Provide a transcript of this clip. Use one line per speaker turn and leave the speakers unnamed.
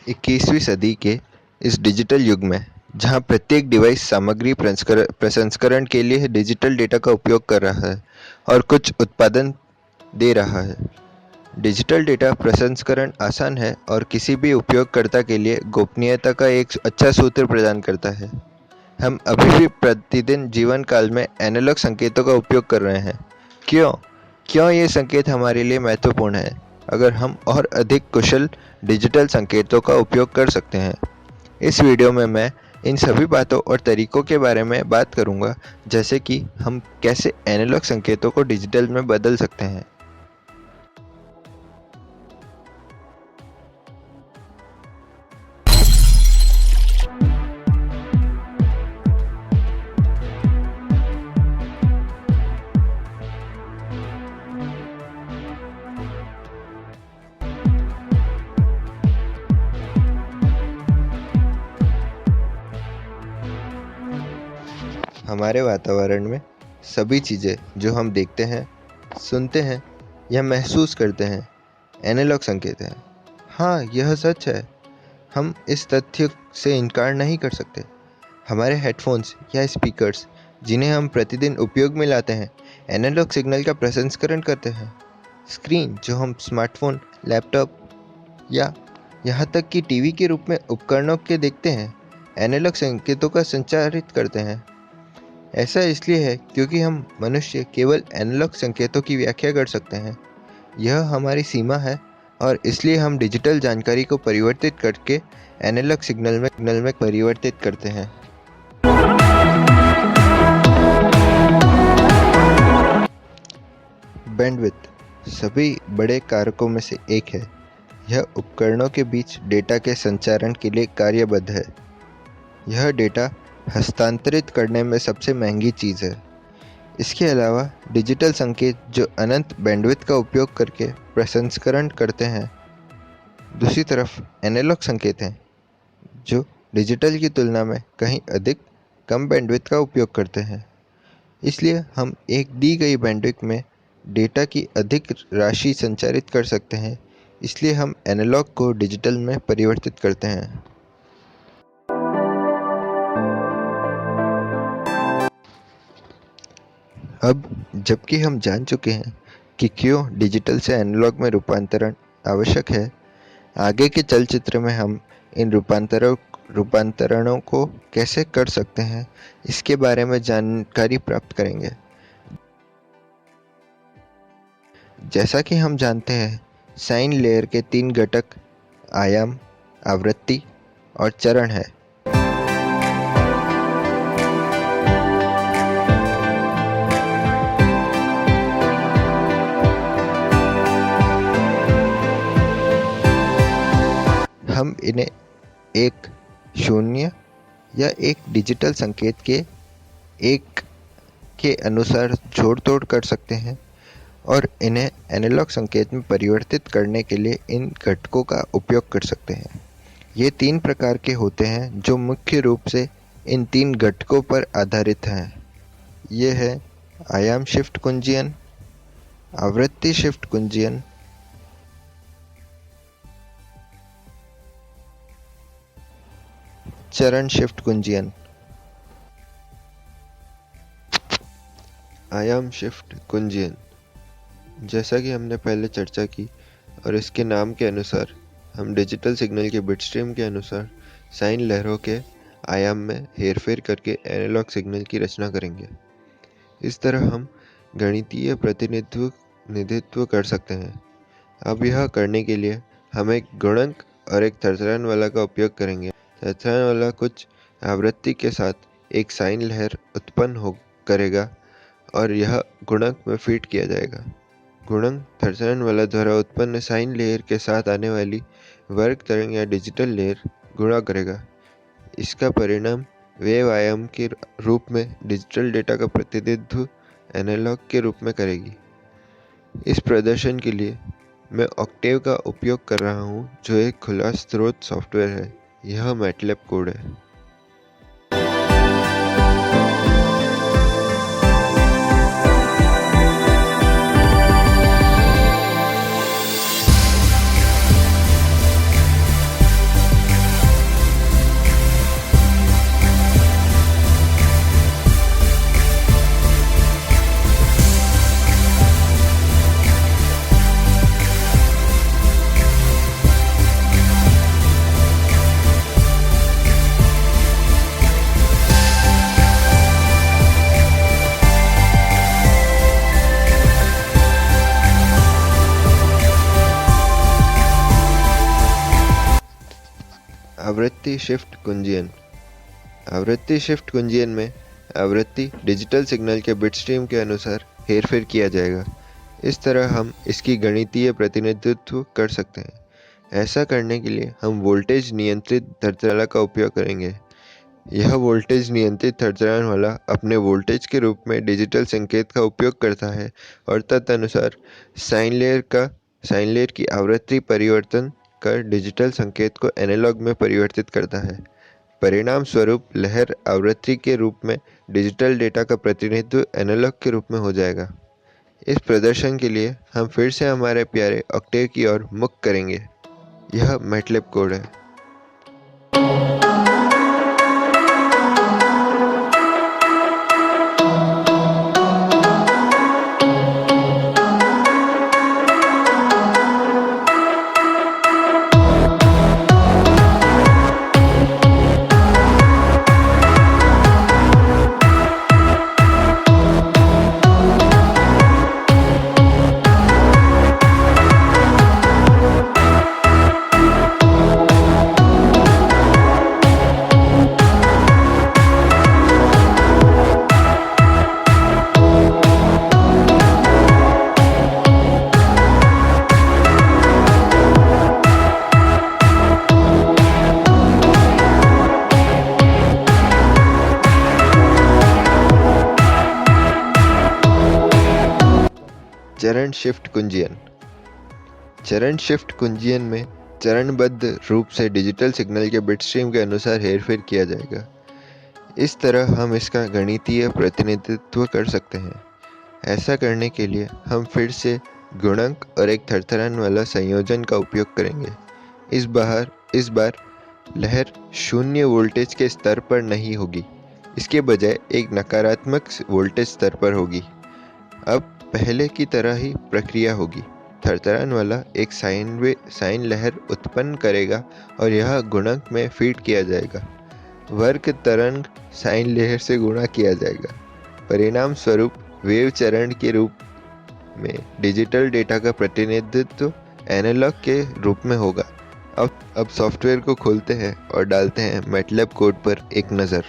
21वीं सदी के इस डिजिटल युग में जहां प्रत्येक डिवाइस सामग्री प्रसंस्करण के लिए डिजिटल डेटा का उपयोग कर रहा है और कुछ उत्पादन दे रहा है, डिजिटल डेटा प्रसंस्करण आसान है और किसी भी उपयोगकर्ता के लिए गोपनीयता का एक अच्छा सूत्र प्रदान करता है। हम अभी भी प्रतिदिन जीवन काल में एनालॉग संकेतों का उपयोग कर रहे हैं। क्यों? क्यों ये संकेत हमारे लिए महत्वपूर्ण है? अगर हम और अधिक कुशल डिजिटल संकेतों का उपयोग कर सकते हैं। इस वीडियो में मैं इन सभी बातों और तरीकों के बारे में बात करूंगा, जैसे कि हम कैसे एनालॉग संकेतों को डिजिटल में बदल सकते हैं। हमारे वातावरण में सभी चीज़ें जो हम देखते हैं, सुनते हैं या महसूस करते हैं, एनालॉग संकेत हैं। हाँ, यह सच है। हम इस तथ्य से इनकार नहीं कर सकते। हमारे हेडफोन्स या स्पीकर्स, जिन्हें हम प्रतिदिन उपयोग में लाते हैं, एनालॉग सिग्नल का प्रसंस्करण करते हैं। स्क्रीन जो हम स्मार्टफोन, लैपटॉप या यहाँ तक कि टीवी के रूप में उपकरणों के देखते हैं, एनालॉग संकेतों का संचारित करते हैं। ऐसा इसलिए है क्योंकि हम मनुष्य केवल एनालॉग संकेतों की व्याख्या कर सकते हैं। यह हमारी सीमा है और इसलिए हम डिजिटल जानकारी को परिवर्तित करके एनालॉग सिग्नल में परिवर्तित करते हैं। बैंडविड्थ सभी बड़े कारकों में से एक है। यह उपकरणों के बीच डेटा के संचारण के लिए कार्यबद्ध है। यह डेटा हस्तांतरित करने में सबसे महंगी चीज़ है। इसके अलावा डिजिटल संकेत जो अनंत बैंडविड्थ का उपयोग करके प्रसंस्करण करते हैं। दूसरी तरफ एनालॉग संकेत हैं जो डिजिटल की तुलना में कहीं अधिक कम बैंडविड्थ का उपयोग करते हैं। इसलिए हम एक दी गई बैंडविड्थ में डेटा की अधिक राशि संचारित कर सकते हैं। इसलिए हम एनालॉग को डिजिटल में परिवर्तित करते हैं। अब जबकि हम जान चुके हैं कि क्यों डिजिटल से एनालॉग में रूपांतरण आवश्यक है, आगे के चलचित्र में हम इन रूपांतरणों को कैसे कर सकते हैं, इसके बारे में जानकारी प्राप्त करेंगे। जैसा कि हम जानते हैं, साइन लेयर के 3 घटक आयाम, आवृत्ति और चरण हैं। हम इन्हें एक शून्य या एक डिजिटल संकेत के एक के अनुसार जोड़ तोड़ कर सकते हैं और इन्हें एनालॉग संकेत में परिवर्तित करने के लिए इन घटकों का उपयोग कर सकते हैं। ये 3 प्रकार के होते हैं जो मुख्य रूप से इन 3 घटकों पर आधारित हैं। ये है आयाम शिफ्ट कुंजियन, आवृत्ति शिफ्ट कुंजियन, चरण शिफ्ट कुंजियन। आयाम शिफ्ट कुंजियन, जैसा कि हमने पहले चर्चा की और इसके नाम के अनुसार हम डिजिटल सिग्नल के बिट स्ट्रीम के अनुसार साइन लहरों के आयाम में हेरफेर करके एनालॉग सिग्नल की रचना करेंगे। इस तरह हम गणितीय प्रतिनिधित्व कर सकते हैं। अब यह करने के लिए हम एक गुणक और एक थरथरान वाला का उपयोग करेंगे। थरथरान वाला कुछ आवृत्ति के साथ एक साइन लहर उत्पन्न करेगा और यह गुणक में फीड किया जाएगा। गुणक थरथरान वाला द्वारा उत्पन्न साइन लेयर के साथ आने वाली वर्ग तरंग या डिजिटल लेयर गुणा करेगा। इसका परिणाम वेव आयाम के रूप में डिजिटल डेटा का प्रतिनिधित्व एनालॉग के रूप में करेगी। इस प्रदर्शन के लिए मैं ऑक्टेव का उपयोग कर रहा हूँ, जो एक खुला स्रोत सॉफ्टवेयर है। यह मैटलैब कोड है। आवृत्ति शिफ्ट कुंजियन। आवृत्ति शिफ्ट कुंजियन में आवृत्ति डिजिटल सिग्नल के बिट स्ट्रीम के अनुसार हेरफेर किया जाएगा। इस तरह हम इसकी गणितीय प्रतिनिधित्व कर सकते हैं। ऐसा करने के लिए हम वोल्टेज नियंत्रित धरतला का उपयोग करेंगे। यह वोल्टेज नियंत्रित धरतलावाला अपने वोल्टेज के रूप में डिजिटल संकेत का उपयोग करता है और तदनुसार साइन लेयर की आवृत्ति परिवर्तन कर डिजिटल संकेत को एनालॉग में परिवर्तित करता है। परिणाम स्वरूप लहर आवृत्ति के रूप में डिजिटल डेटा का प्रतिनिधित्व एनालॉग के रूप में हो जाएगा। इस प्रदर्शन के लिए हम फिर से हमारे प्यारे ऑक्टेव की ओर मुख करेंगे। यह मैटलैब कोड है। चरण शिफ्ट कुंजियन। चरण शिफ्ट कुंजियन में चरणबद्ध रूप से डिजिटल सिग्नल के बिट स्ट्रीम के अनुसार हेरफेर किया जाएगा। इस तरह हम इसका गणितीय प्रतिनिधित्व कर सकते हैं। ऐसा करने के लिए हम फिर से गुणक और एक थरथराने वाला संयोजन का उपयोग करेंगे। इस बार लहर शून्य वोल्टेज के स्तर पर नहीं होगी, इसके बजाय एक नकारात्मक वोल्टेज स्तर पर होगी। अब पहले की तरह ही प्रक्रिया होगी। थरथराने वाला एक साइन लहर उत्पन्न करेगा और यह गुणक में फीड किया जाएगा। वर्ग तरंग साइन लहर से गुणा किया जाएगा। परिणाम स्वरूप वेव चरण के रूप में डिजिटल डेटा का प्रतिनिधित्व एनालॉग के रूप में होगा। अब सॉफ्टवेयर को खोलते हैं और डालते हैं मैटलैब कोड पर एक नज़र।